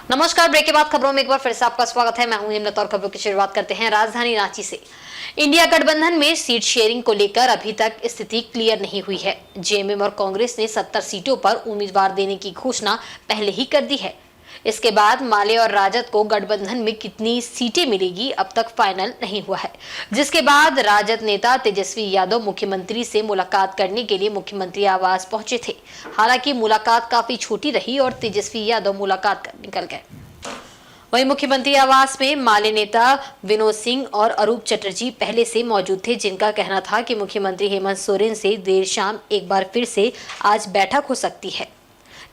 नमस्कार। ब्रेक के बाद खबरों में एक बार फिर से आपका स्वागत है। मैं हूं हिम्मत और खबरों की शुरुआत करते हैं राजधानी रांची से। इंडिया गठबंधन में सीट शेयरिंग को लेकर अभी तक स्थिति क्लियर नहीं हुई है। जेएमएम और कांग्रेस ने 70 सीटों पर उम्मीदवार देने की घोषणा पहले ही कर दी है। इसके बाद माले और राजद को गठबंधन में कितनी सीटें मिलेगी अब तक फाइनल नहीं हुआ है, जिसके बाद राजद नेता तेजस्वी यादव मुख्यमंत्री से मुलाकात करने के लिए मुख्यमंत्री आवास पहुंचे थे। हालांकि मुलाकात काफी छोटी रही और तेजस्वी यादव मुलाकात कर निकल गए। वहीं मुख्यमंत्री आवास में माले नेता विनोद सिंह और अरूप चटर्जी पहले से मौजूद थे, जिनका कहना था कि मुख्यमंत्री हेमंत सोरेन से देर शाम एक बार फिर से आज बैठक हो सकती है,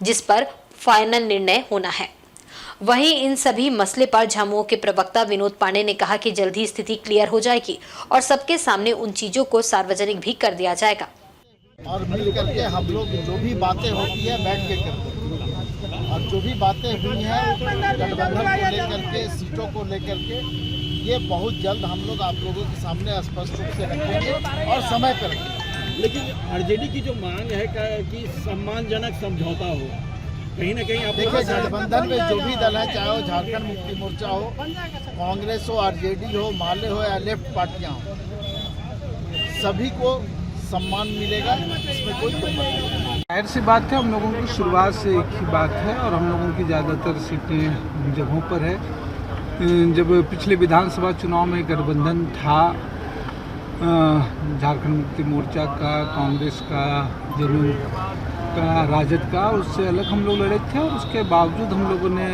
जिस पर फाइनल निर्णय होना है। वहीं इन सभी मसले पर झामुमो के प्रवक्ता विनोद पांडे ने कहा कि जल्द ही स्थिति क्लियर हो जाएगी और सबके सामने उन चीजों को सार्वजनिक भी कर दिया जाएगा। और मिल करके हम लोग जो भी बातें होती है बैठ के करते हैं, और जो भी बातें हुई हैं गठबंधन को लेकर के, सीटों को लेकर के, ये बहुत जल्द हम लोग आप लोगों के सामने स्पष्ट रूप से रखेंगे और समय पर रखेंगे। लेकिन आरजेडी की जो मांग है कि सम्मानजनक समझौता हो, कहीं ना कहीं आप देखिए गठबंधन में जो भी दल है, चाहे वो झारखंड मुक्ति मोर्चा हो, कांग्रेस हो, आरजेडी हो, माले हो या लेफ्ट पार्टियां हो, सभी को सम्मान मिलेगा, इसमें कोई दुमत नहीं। जाहिर सी बात है, हम लोगों की शुरुआत से एक ही बात है और हम लोगों की ज़्यादातर सीटें जगहों पर है। जब पिछले विधानसभा चुनाव में गठबंधन था झारखंड मुक्ति मोर्चा का, कांग्रेस का, जेएमएम का, राजद का, उससे अलग हम लोग लड़े थे और उसके बावजूद हम लोगों ने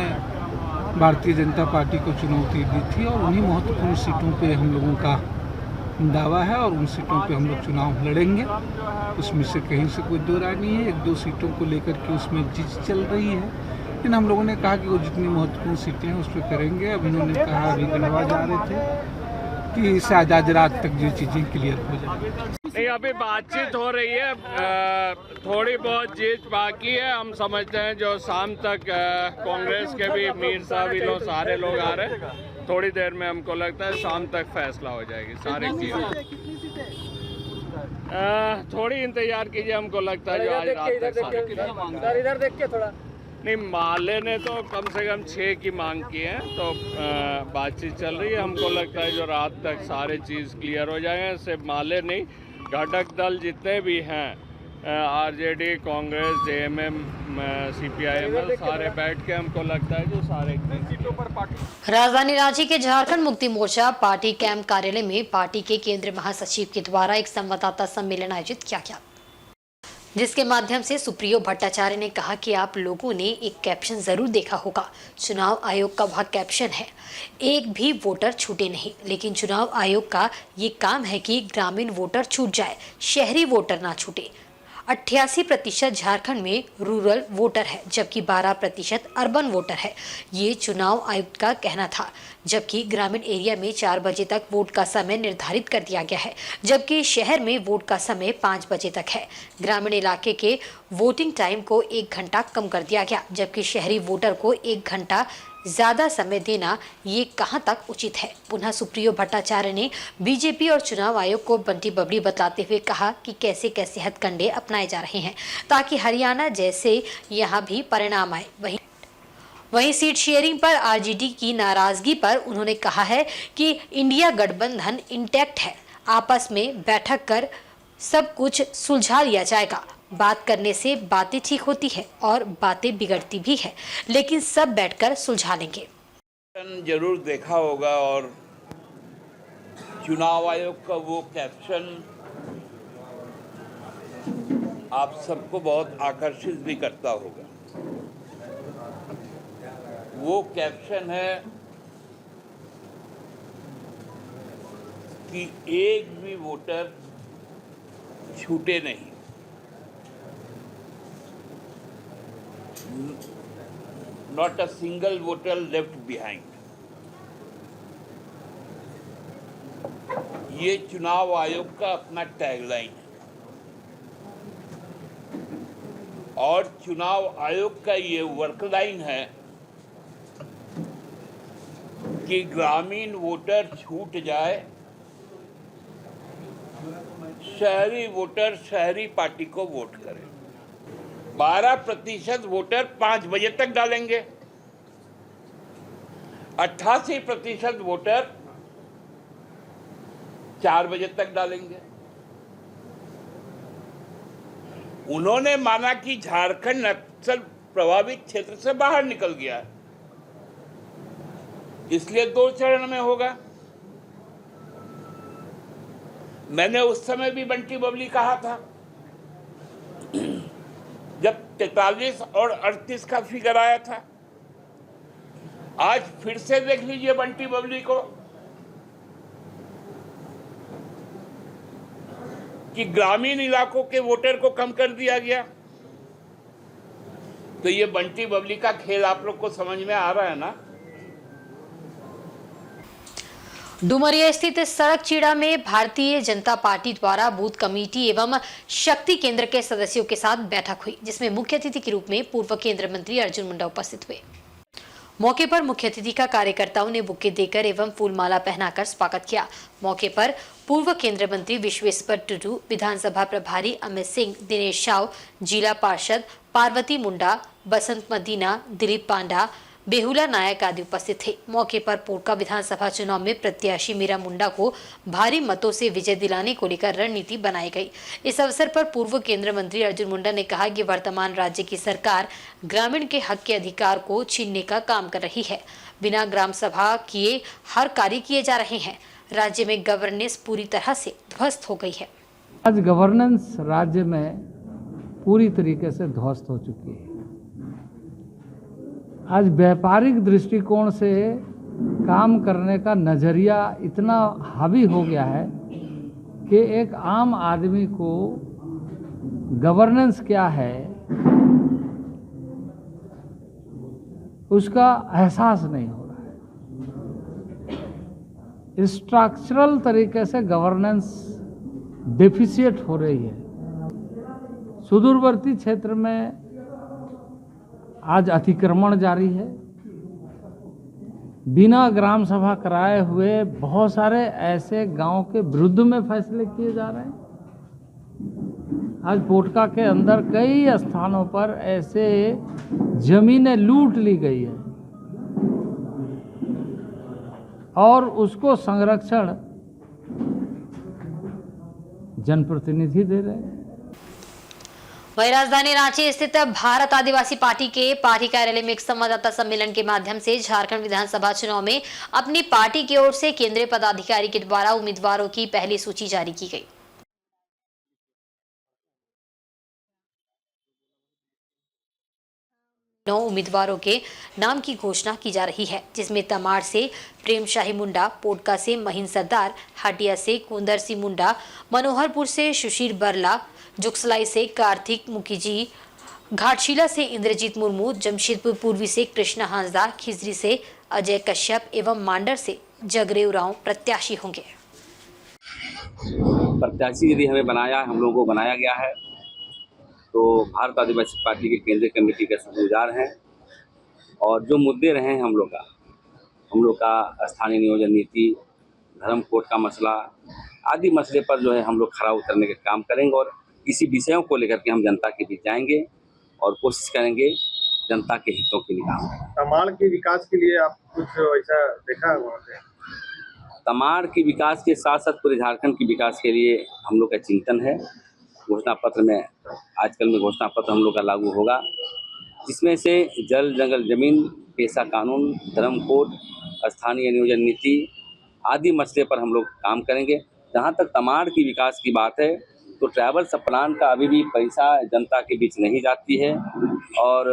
भारतीय जनता पार्टी को चुनौती दी थी और उन्हीं महत्वपूर्ण सीटों पे हम लोगों का दावा है और उन सीटों पे हम लोग चुनाव लड़ेंगे। उसमें से कहीं से कोई दो राय नहीं है। एक दो सीटों को लेकर के उसमें जिद चल रही है, लेकिन हम लोगों ने कहा कि वो जितनी महत्वपूर्ण सीटें हैं उस पर करेंगे। अब इन्होंने कहा, अभी गढ़वा जा रहे थे, कि शायद आज रात तक ये चीज़ें क्लियर हो जाए। नहीं, अभी बातचीत हो रही है, थोड़ी बहुत चीज बाकी है। हम समझते हैं जो शाम तक कांग्रेस के भी मीर साहब, इन लोग सारे लोग आ रहे हैं, थोड़ी देर में हमको लगता है शाम तक फैसला हो जाएगी सारी चीजें। थोड़ी इंतजार कीजिए, हमको लगता है जो आज रात तक सारे इधर देख के थोड़ा नहीं, माले ने तो कम से कम 6 की मांग की है, तो बातचीत चल रही है। हमको लगता है जो रात तक सारे चीज़ क्लियर हो जाएंगे। सिर्फ माले नहीं, घटक दल जितने भी हैं, आरजेडी, कांग्रेस, जेएमएम, सीपीआईएम, सारे बैठ के हमको लगता है जो सारे सीटों पर पार्टी। राजधानी रांची के झारखंड मुक्ति मोर्चा पार्टी कैंप कार्यालय में पार्टी के केंद्रीय महासचिव के द्वारा एक संवाददाता सम्मेलन आयोजित किया गया, जिसके माध्यम से सुप्रियो भट्टाचार्य ने कहा कि आप लोगों ने एक कैप्शन जरूर देखा होगा। चुनाव आयोग का वह कैप्शन है, एक भी वोटर छूटे नहीं। लेकिन चुनाव आयोग का ये काम है कि ग्रामीण वोटर छूट जाए, शहरी वोटर ना छूटे। 88% झारखंड में रूरल वोटर है, जबकि 12% अर्बन वोटर है, ये चुनाव आयुक्त का कहना था। जबकि ग्रामीण एरिया में 4 बजे तक वोट का समय निर्धारित कर दिया गया है, जबकि शहर में वोट का समय 5 बजे तक है। ग्रामीण इलाके के वोटिंग टाइम को 1 घंटा कम कर दिया गया, जबकि शहरी वोटर को 1 घंटा ज्यादा समय देना ये कहां तक उचित है। पुनः सुप्रियो भट्टाचार्य ने बीजेपी और चुनाव आयोग को बंटी बबड़ी बताते हुए कहा कि कैसे कैसे हथकंडे अपनाए जा रहे हैं ताकि हरियाणा जैसे यहां भी परिणाम आए। वहीं सीट शेयरिंग पर आरजेडी की नाराजगी पर उन्होंने कहा है कि इंडिया गठबंधन इंटैक्ट है, आपस में बैठक कर सब कुछ सुलझा लिया जाएगा। बात करने से बातें ठीक होती है और बातें बिगड़ती भी है, लेकिन सब बैठकर सुलझा लेंगे। जरूर देखा होगा और चुनाव आयोग का वो कैप्शन आप सबको बहुत आकर्षित भी करता होगा। वो कैप्शन है कि एक भी वोटर छूटे नहीं, not a single voter left behind। ये चुनाव आयोग का अपना टैगलाइन है और चुनाव आयोग का ये वर्कलाइन है कि ग्रामीण वोटर छूट जाए, शहरी वोटर शहरी पार्टी को वोट करें। 12% वोटर 5 बजे तक डालेंगे 88% वोटर 4 बजे तक डालेंगे। उन्होंने माना कि झारखंड नक्सल प्रभावित क्षेत्र से बाहर निकल गया है, इसलिए 2 चरण में होगा। मैंने उस समय भी बंटी बबली कहा था, जब 43 और 38 का फिगर आया था। आज फिर से देख लीजिए बंटी बबली को कि ग्रामीण इलाकों के वोटर को कम कर दिया गया। तो ये बंटी बबली का खेल आप लोग को समझ में आ रहा है ना। डुमरिया स्थित सड़क चीड़ा में भारतीय जनता पार्टी द्वारा बूथ कमेटी एवं शक्ति केंद्र के सदस्यों के साथ बैठक हुई, जिसमें मुख्य अतिथि के रूप में पूर्व केंद्रीय मंत्री अर्जुन मुंडा उपस्थित हुए। मौके पर मुख्य अतिथि का कार्यकर्ताओं ने बुके देकर एवं फूलमाला पहनाकर स्वागत किया। मौके पर पूर्व केंद्रीय मंत्री विश्वेश्वर टुडू, विधानसभा प्रभारी अमित सिंह, दिनेश साव, जिला पार्षद पार्वती मुंडा, बसंत मदीना, दिलीप पांडा, बेहुला नायक आदि उपस्थित थे। मौके पर पोटका विधानसभा चुनाव में प्रत्याशी मीरा मुंडा को भारी मतों से विजय दिलाने को लेकर रणनीति बनाई गई। इस अवसर पर पूर्व केंद्रीय मंत्री अर्जुन मुंडा ने कहा कि वर्तमान राज्य की सरकार ग्रामीण के हक के अधिकार को छीनने का काम कर रही है। बिना ग्राम सभा किए हर कार्य किए जा रहे हैं। राज्य में गवर्नेंस पूरी तरह से ध्वस्त हो गई है। आज गवर्नेंस राज्य में पूरी तरीके से ध्वस्त हो चुकी है। आज व्यापारिक दृष्टिकोण से काम करने का नज़रिया इतना हावी हो गया है कि एक आम आदमी को गवर्नेंस क्या है उसका एहसास नहीं हो रहा है। स्ट्रक्चरल तरीके से गवर्नेंस डेफिशिएट हो रही है। सुदूरवर्ती क्षेत्र में आज अतिक्रमण जारी है। बिना ग्राम सभा कराए हुए बहुत सारे ऐसे गांव के विरुद्ध में फैसले किए जा रहे हैं। आज पोटका के अंदर कई स्थानों पर ऐसे जमीनें लूट ली गई है और उसको संरक्षण जनप्रतिनिधि दे रहे हैं। वहीं राजधानी रांची स्थित भारत आदिवासी पार्टी के पार्टी कार्यालय में एक संवाददाता सम्मेलन के माध्यम से झारखंड विधानसभा चुनाव में अपनी पार्टी की ओर से केंद्रीय पदाधिकारी के द्वारा उम्मीदवारों की पहली सूची जारी की गई। 9 उम्मीदवारों के नाम की घोषणा की जा रही है, जिसमें तमाड़ से प्रेम शाही मुंडा, पोटका से महीन सरदार, हटिया से कुंदर सिंह मुंडा, मनोहरपुर से सुशील बरला, जुगसलाई से कार्तिक मुखीजी, घाटशिला से इंद्रजीत मुर्मू, जमशेदपुर पूर्वी से कृष्णा हांसदा, खिजरी से अजय कश्यप एवं मांडर से जगरेव राव प्रत्याशी होंगे। प्रत्याशी यदि हमें बनाया, हम लोगों को बनाया गया है, तो भारत आदिवासी पार्टी के केंद्रीय कमेटी के शुक्रगुजार हैं। और जो मुद्दे रहे हैं हम लोग का स्थानीय नियोजन नीति, धर्म कोड का मसला आदि मसले पर जो है हम लोग खरा उतरने का काम करेंगे और इसी विषयों को लेकर के हम जनता के बीच जाएंगे और कोशिश करेंगे जनता के हितों के लिए काम करें। तमाड़ के विकास के लिए आप कुछ ऐसा देखा वहाँ पे? तमाड़ के विकास के साथ साथ पूरे झारखंड के विकास के लिए हम लोग का चिंतन है। घोषणा पत्र में आजकल में घोषणा पत्र हम लोग का लागू होगा, जिसमें से जल जंगल जमीन, पेशा कानून, धर्म कोड, स्थानीय नियोजन नीति आदि मसले पर हम लोग काम करेंगे। जहाँ तक तमाड़ की विकास की बात है तो ट्रैवल प्लान का अभी भी पैसा जनता के बीच नहीं जाती है और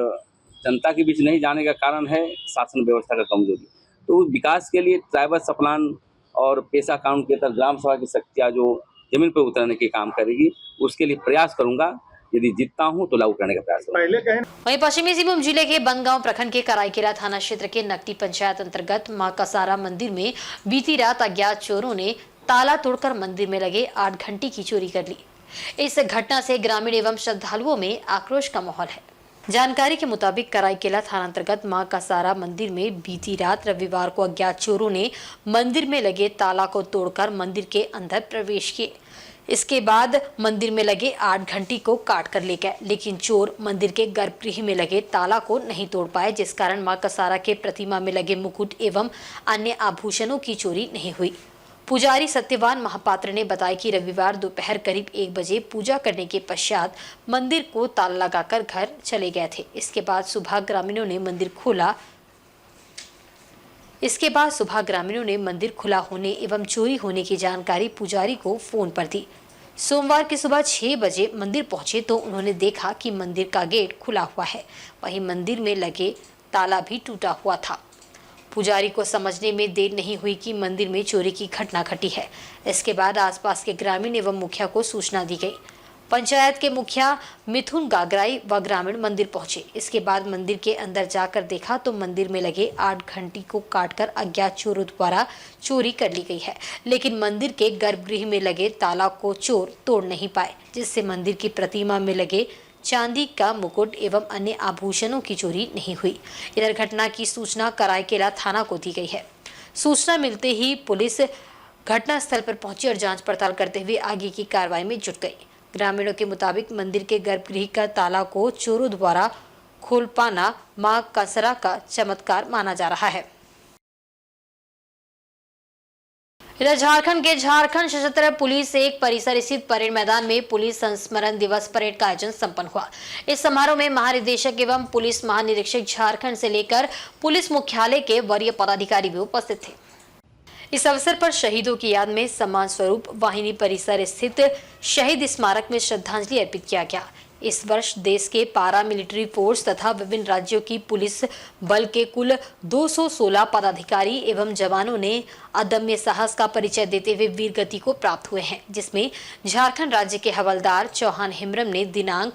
जनता के बीच नहीं जाने का कारण है शासन व्यवस्था का कमजोरी। तो विकास के लिए ट्रैवल प्लान और पेशा कानून के तहत ग्राम सभा की शक्तियाँ जो जमीन पर उतरने के काम करेगी, उसके लिए प्रयास करूंगा। यदि जीतता हूं तो लागू करने का प्रयास करूंगा। वहीं पश्चिमी सिंहभूम जिले के बनगांव प्रखंड के कराईकेला थाना क्षेत्र के नकटी पंचायत अंतर्गत मां कसारा मंदिर में बीती रात अज्ञात चोरों ने ताला तोड़कर मंदिर में लगे 8 घंटी की चोरी कर ली। इस घटना से ग्रामीण एवं श्रद्धालुओं में आक्रोश का माहौल है। जानकारी के मुताबिक कराईकेला थाना अंतर्गत मां कसारा मंदिर में बीती रात रविवार को अज्ञात चोरों ने मंदिर में लगे ताला को तोड़कर मंदिर के अंदर प्रवेश किए। इसके बाद मंदिर में लगे 8 घंटी को काट कर ले गए, लेकिन चोर मंदिर के गर्भगृह में लगे ताला को नहीं तोड़ पाए, जिस कारण मां कसारा के प्रतिमा में लगे मुकुट एवं अन्य आभूषणों की चोरी नहीं हुई। पुजारी सत्यवान महापात्र ने बताया कि रविवार दोपहर करीब 1 बजे पूजा करने के पश्चात मंदिर को ताला लगाकर घर चले गए थे। इसके बाद सुबह ग्रामीणों ने मंदिर खुला होने एवं चोरी होने की जानकारी पुजारी को फोन पर दी। सोमवार की सुबह 6 बजे मंदिर पहुंचे तो उन्होंने देखा कि मंदिर का गेट खुला हुआ है, वहीं मंदिर में लगे ताला भी टूटा हुआ था। पुजारी को समझने में देर नहीं हुई कि मंदिर में चोरी की घटना घटी है। इसके बाद आसपास के ग्रामीण एवं मुखिया को सूचना दी गई। पंचायत के मुखिया मिथुन गागराई व ग्रामीण मंदिर पहुंचे। इसके बाद मंदिर के अंदर जाकर देखा तो मंदिर में लगे 8 घंटी को काटकर अज्ञात चोरों द्वारा चोरी कर ली गई है, लेकिन मंदिर के गर्भगृह में लगे ताला को चोर तोड़ नहीं पाए, जिससे मंदिर की प्रतिमा में लगे चांदी का मुकुट एवं अन्य आभूषणों की चोरी नहीं हुई। इधर घटना की सूचना कराईकेला थाना को दी गई है। सूचना मिलते ही पुलिस घटनास्थल पर पहुंची और जांच पड़ताल करते हुए आगे की कार्रवाई में जुट गई। ग्रामीणों के मुताबिक मंदिर के गर्भगृह का ताला को चोरों द्वारा खोल पाना मां कसारा का चमत्कार माना जा रहा है। इधर झारखंड के झारखंड सशस्त्र पुलिस एक परिसर स्थित परेड मैदान में पुलिस संस्मरण दिवस परेड का आयोजन संपन्न हुआ। इस समारोह में महानिदेशक एवं पुलिस महानिरीक्षक झारखंड से लेकर पुलिस मुख्यालय के वरीय पदाधिकारी भी उपस्थित थे। इस अवसर पर शहीदों की याद में सम्मान स्वरूप वाहिनी परिसर स्थित शहीद स्मारक में श्रद्धांजलि अर्पित किया गया। इस वर्ष देश के पारा मिलिट्री फोर्स तथा विभिन्न राज्यों की पुलिस बल के कुल 216 पदाधिकारी एवं जवानों ने अदम्य साहस का परिचय देते हुए वीर गति को प्राप्त हुए हैं, जिसमें झारखंड राज्य के हवलदार चौहान हेम्ब्रम ने दिनांक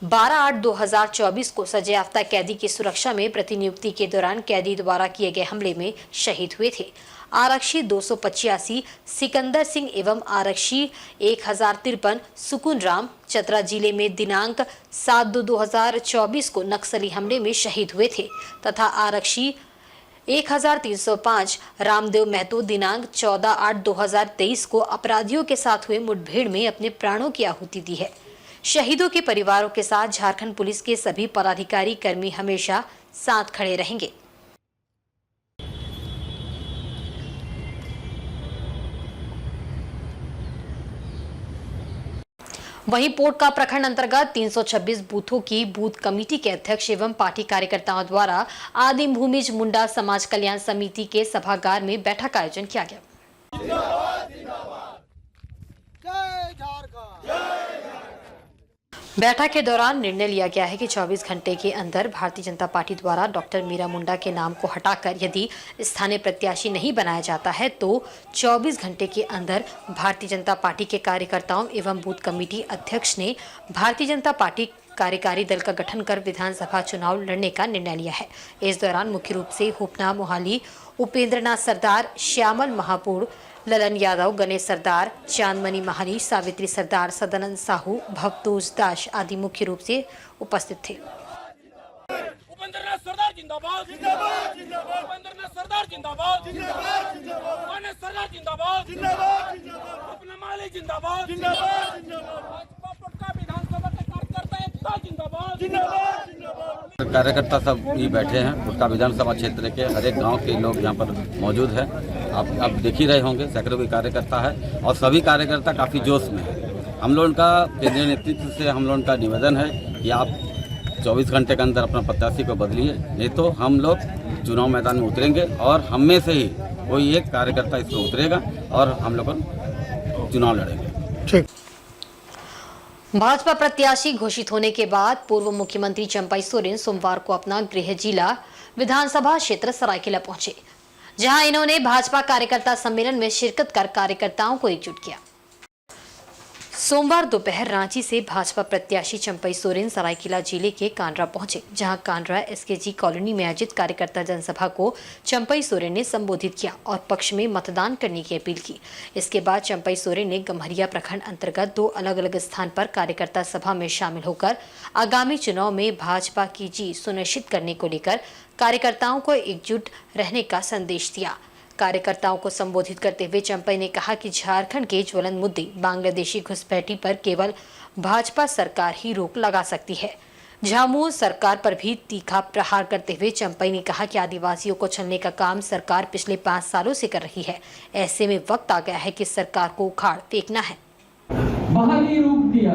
12/8/2024 को सजायाफ्ता कैदी की सुरक्षा में प्रतिनियुक्ति के दौरान कैदी द्वारा किए गए हमले में शहीद हुए थे। आरक्षी 285 सिकंदर सिंह एवं आरक्षी 1053 सुकुन राम चतरा जिले में दिनांक 7/2/2024 को नक्सली हमले में शहीद हुए थे तथा आरक्षी 1305 रामदेव महतो दिनांक 14/8/2023 को अपराधियों के साथ हुए मुठभेड़ में अपने प्राणों की आहुति दी है। शहीदों के परिवारों के साथ झारखंड पुलिस के सभी पदाधिकारी कर्मी हमेशा साथ खड़े रहेंगे। वहीं पोटका प्रखंड अंतर्गत 326 बूथों की बूथ कमेटी के अध्यक्ष एवं पार्टी कार्यकर्ताओं द्वारा आदिम भूमिज मुंडा समाज कल्याण समिति के सभागार में बैठक का आयोजन किया गया। बैठक के दौरान निर्णय लिया गया है कि 24 घंटे के अंदर भारतीय जनता पार्टी द्वारा डॉक्टर मीरा मुंडा के नाम को हटाकर यदि स्थानीय प्रत्याशी नहीं बनाया जाता है तो 24 घंटे के अंदर भारतीय जनता पार्टी के कार्यकर्ताओं एवं बूथ कमेटी अध्यक्ष ने भारतीय जनता पार्टी कार्यकारी दल का गठन कर विधानसभा चुनाव लड़ने का निर्णय लिया है। इस दौरान मुख्य रूप से हुपना मोहाली उपेंद्रनाथ सरदार, श्यामल महापुर, ललन यादव, गणेश सरदार, चांदमणि महानी, सावित्री सरदार, सदानंद साहू, भवतोष दास आदि मुख्य रूप से उपस्थित थे। उपेंद्रनाथ सरदार जिंदाबाद, जिंदाबाद, जिंदाबाद। उपेंद्रनाथ सरदार जिंदाबाद, जिंदाबाद, जिंदाबाद। गणेश सरदार जिंदाबाद, जिंदाबाद, जिंदाबाद। हुपना मोहाली जिंदाबाद, जिंदाबाद, जिंदाबाद। पटका विधानसभा के कार्यकर्ता एकता जिंदाबाद, जिंदाबाद, जिंदाबाद। कार्यकर्ता सब ये बैठे हैं। पुटका विधानसभा क्षेत्र के हर एक गांव के लोग यहाँ पर मौजूद हैं। आप देख ही रहे होंगे, सैकड़ों के कार्यकर्ता है और सभी कार्यकर्ता काफ़ी जोश में है। हम लोगों का केंद्रीय नेतृत्व से हम लोगों का निवेदन है कि आप 24 घंटे के अंदर अपना प्रत्याशी को बदलिए, नहीं तो हम लोग चुनाव मैदान में उतरेंगे और हम में से ही कोई एक कार्यकर्ता इसमें उतरेगा और हम लोग चुनाव लड़ेंगे। भाजपा प्रत्याशी घोषित होने के बाद पूर्व मुख्यमंत्री चंपई सोरेन सोमवार को अपना गृह जिला विधानसभा क्षेत्र सरायकेला पहुंचे, जहां इन्होंने भाजपा कार्यकर्ता सम्मेलन में शिरकत कर कार्यकर्ताओं को एकजुट किया। सोमवार दोपहर रांची से भाजपा प्रत्याशी चंपई सोरेन सरायकेला जिले के कांड्रा पहुंचे, जहां कांड्रा एसकेजी कॉलोनी में आयोजित कार्यकर्ता जनसभा को चंपई सोरेन ने संबोधित किया और पक्ष में मतदान करने की अपील की। इसके बाद चंपई सोरेन ने गम्हरिया प्रखंड अंतर्गत 2 अलग अलग स्थान पर कार्यकर्ता सभा में शामिल होकर आगामी चुनाव में भाजपा की जीत सुनिश्चित करने को लेकर कार्यकर्ताओं को एकजुट रहने का संदेश दिया। कार्यकर्ताओं को संबोधित करते हुए चंपई ने कहा कि झारखंड के ज्वलंत मुद्दे बांग्लादेशी घुसपैठी पर केवल भाजपा सरकार ही रोक लगा सकती है। झामुमो सरकार पर भी तीखा प्रहार करते हुए चंपई ने कहा कि आदिवासियों को छलने का काम सरकार पिछले 5 सालों से कर रही है। ऐसे में वक्त आ गया है कि सरकार को उखाड़ फेंकना है। बहाली रूप दिया,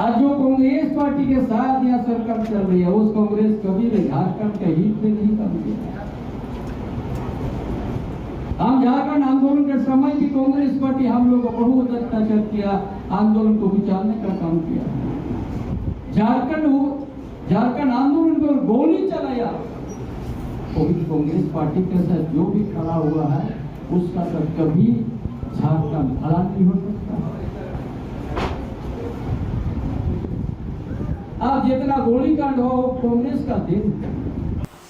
आज जो कांग्रेस पार्टी के साथ यहाँ सरकार चल रही है, उस कांग्रेस कभी झारखंड के हित में नहीं काम किया। हम झारखंड आंदोलन के समय की कांग्रेस पार्टी हम लोग बहुत अत्याचार किया, आंदोलन को बिचारने का काम किया। झारखंड आंदोलन पर गोली चलाया, कोई कांग्रेस पार्टी के साथ जो भी खड़ा हुआ है उसका तो कभी झारखंड भला नहीं हो सकता। आप जितना गोलीकांड हो कांग्रेस का दिन।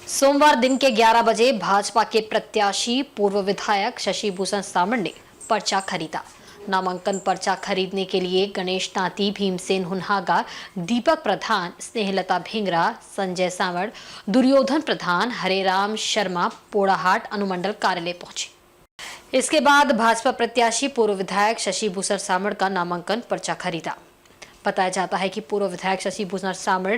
सोमवार दिन के 11 बजे भाजपा के प्रत्याशी पूर्व विधायक शशि भूषण सामड़ ने पर्चा खरीदा। नामांकन पर्चा खरीदने के लिए गणेश तांती, भीमसेन हुनहागा, दीपक प्रधान, स्नेहलता भिंगरा, संजय सावड़, दुर्योधन प्रधान, हरेराम शर्मा पोड़ाहाट अनुमंडल कार्यालय पहुंचे। इसके बाद भाजपा प्रत्याशी पूर्व विधायक शशि भूषण सामड़ का नामांकन पर्चा खरीदा। बताया जाता है कि पूर्व विधायक शशि भूषण सामड़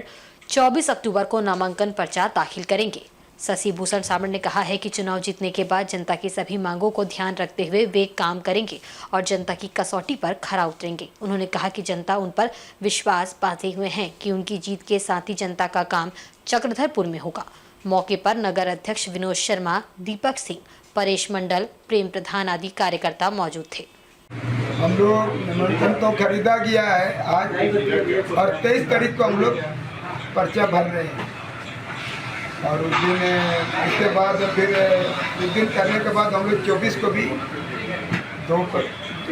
24 अक्टूबर को नामांकन पर्चा दाखिल करेंगे। शशि भूषण सामड़ ने कहा है कि चुनाव जीतने के बाद जनता की सभी मांगों को ध्यान रखते हुए वे काम करेंगे और जनता की कसौटी पर खरा उतरेंगे। उन्होंने कहा कि जनता उन पर विश्वास बांधे हुए हैं कि उनकी जीत के साथ ही जनता का काम चक्रधरपुर में होगा। मौके पर नगर अध्यक्ष विनोद शर्मा, दीपक सिंह, परेश मंडल, प्रेम प्रधान आदि कार्यकर्ता मौजूद थे। हम लोग नामांकन तो खरीदा गया है आज, और 23 तारीख को हम लोग पर्चा भर रहे हैं। और उस दिन उसके बाद फिर उस दिन करने के बाद हम लोग 24 को भी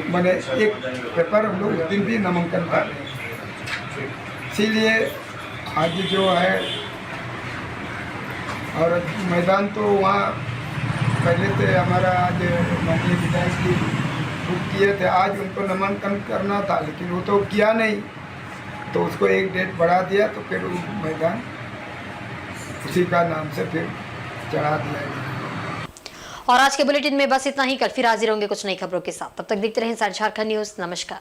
मैंने एक पेपर हम लोग उस दिन भी नामांकन कर रहे हैं। इसीलिए आज जो है, और मैदान तो वहाँ पहले से हमारा आज माननीय विधायक जी बुक किए थे, आज उनको नामांकन करना था लेकिन वो तो किया नहीं, तो उसको एक डेट बढ़ा दिया, तो फिर मैदान उसी का नाम से फिर चढ़ा दिया गया। और आज के बुलेटिन में बस इतना ही। कल फिर हाजिर होंगे कुछ नई खबरों के साथ। तब तक देखते रहें साझा झारखंड न्यूज़। नमस्कार।